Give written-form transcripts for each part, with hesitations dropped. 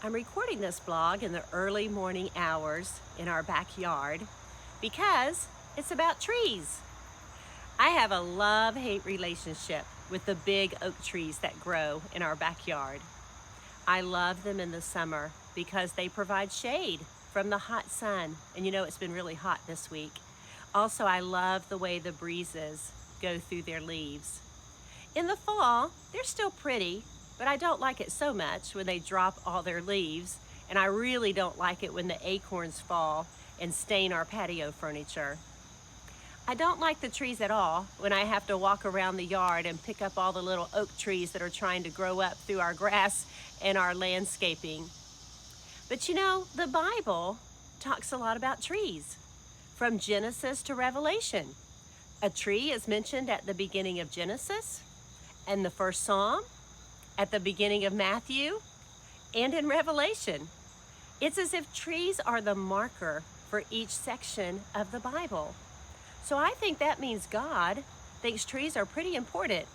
I'm recording this vlog in the early morning hours in our backyard because it's about trees. I have a love-hate relationship with the big oak trees that grow in our backyard. I love them in the summer because they provide shade from the hot sun, and you know it's been really hot this week. Also, I love the way the breezes go through their leaves. In the fall, they're still pretty, but I don't like it so much when they drop all their leaves, and I really don't like it when the acorns fall and stain our patio furniture. I don't like the trees at all when I have to walk around the yard and pick up all the little oak trees that are trying to grow up through our grass and our landscaping. But you know, the Bible talks a lot about trees, from Genesis to Revelation. A tree is mentioned at the beginning of Genesis, and the first Psalm, at the beginning of Matthew, and in Revelation. It's as if trees are the marker for each section of the Bible. So I think that means God thinks trees are pretty important,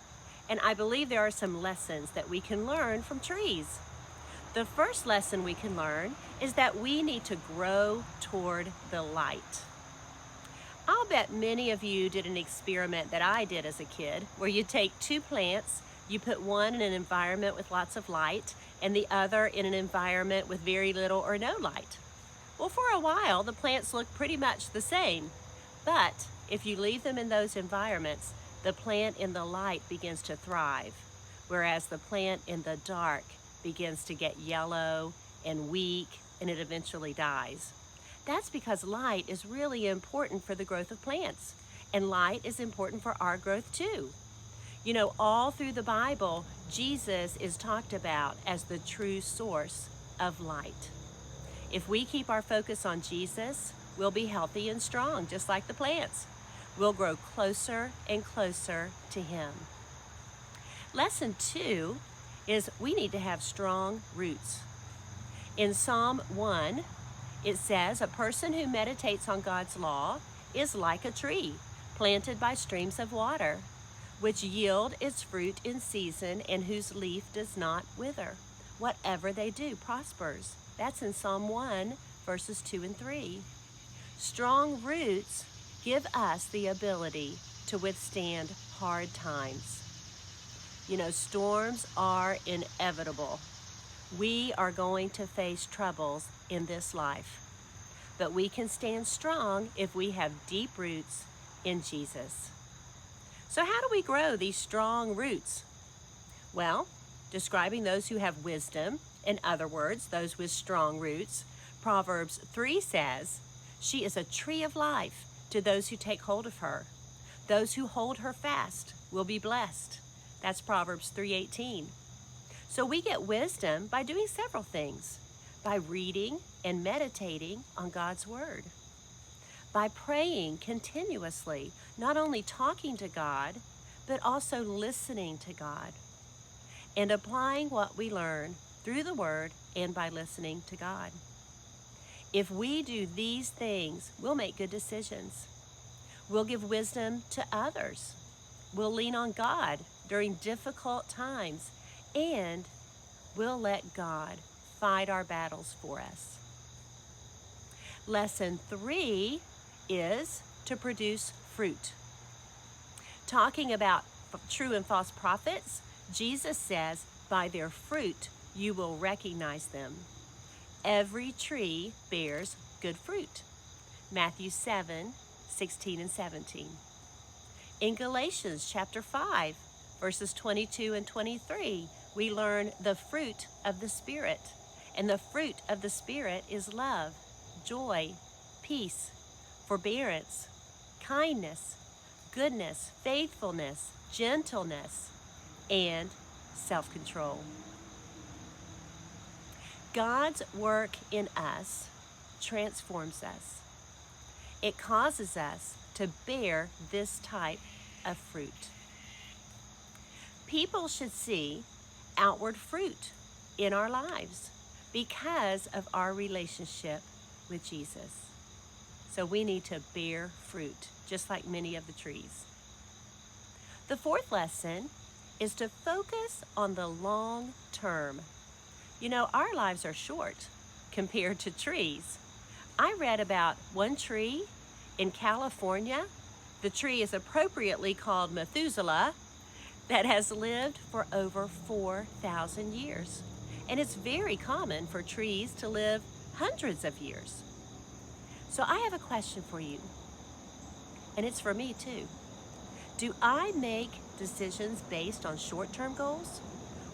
and I believe there are some lessons that we can learn from trees. The first lesson we can learn is that we need to grow toward the light. I'll bet many of you did an experiment that I did as a kid, where you take two plants, you put one in an environment with lots of light, and the other in an environment with very little or no light. Well, for a while, the plants look pretty much the same, but if you leave them in those environments, the plant in the light begins to thrive, whereas the plant in the dark begins to get yellow and weak, and it eventually dies. That's because light is really important for the growth of plants, and light is important for our growth too. You know, all through the Bible, Jesus is talked about as the true source of light. If we keep our focus on Jesus, we'll be healthy and strong, just like the plants. We'll grow closer and closer to Him. Lesson 2 is we need to have strong roots. In Psalm 1, it says, "A person who meditates on God's law is like a tree planted by streams of water, which yield its fruit in season and whose leaf does not wither. Whatever they do prospers." That's in Psalm 1, verses 2 and 3. Strong roots give us the ability to withstand hard times. You know, storms are inevitable. We are going to face troubles in this life, but we can stand strong if we have deep roots in Jesus. So how do we grow these strong roots? Well, describing those who have wisdom, in other words, those with strong roots, Proverbs 3 says, "She is a tree of life to those who take hold of her. Those who hold her fast will be blessed." That's Proverbs 3:18. So we get wisdom by doing several things: by reading and meditating on God's Word, by praying continuously, not only talking to God, but also listening to God, and applying what we learn through the Word and by listening to God. If we do these things, we'll make good decisions. We'll give wisdom to others. We'll lean on God during difficult times, and we'll let God fight our battles for us. Lesson 3 is to produce fruit. Talking about true and false prophets, Jesus says, "By their fruit you will recognize them. Every tree bears good fruit." Matthew 7, 16 and 17. In Galatians chapter 5, verses 22 and 23, we learn the fruit of the Spirit. And the fruit of the Spirit is love, joy, peace, forbearance, kindness, goodness, faithfulness, gentleness, and self-control. God's work in us transforms us. It causes us to bear this type of fruit. People should see outward fruit in our lives because of our relationship with Jesus. So we need to bear fruit, just like many of the trees. The fourth lesson is to focus on the long term. You know, our lives are short compared to trees. I read about one tree in California. The tree is appropriately called Methuselah, that has lived for over 4,000 years. And it's very common for trees to live hundreds of years. So I have a question for you, and it's for me too. Do I make decisions based on short-term goals,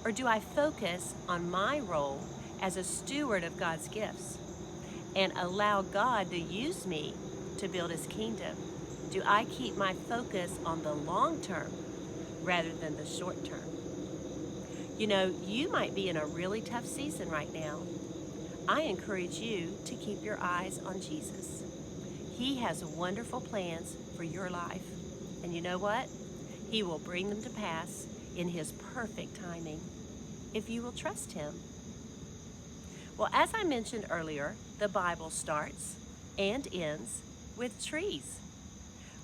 or do I focus on my role as a steward of God's gifts and allow God to use me to build his kingdom? Do I keep my focus on the long term rather than the short term? You know, you might be in a really tough season right now. I encourage you to keep your eyes on Jesus. He has wonderful plans for your life. And you know what? He will bring them to pass in his perfect timing if you will trust him. Well, as I mentioned earlier, the Bible starts and ends with trees.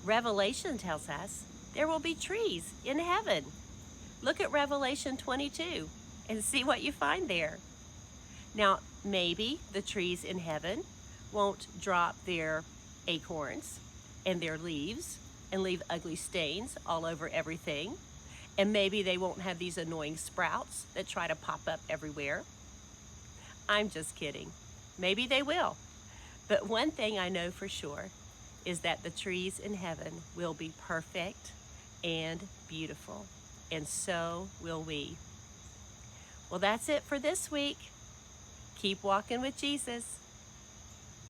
Revelation tells us there will be trees in heaven. Look at Revelation 22 and see what you find there. Now, maybe the trees in heaven won't drop their acorns and their leaves and leave ugly stains all over everything. And maybe they won't have these annoying sprouts that try to pop up everywhere. I'm just kidding. Maybe they will. But one thing I know for sure is that the trees in heaven will be perfect and beautiful. And so will we. Well, that's it for this week. Keep walking with Jesus.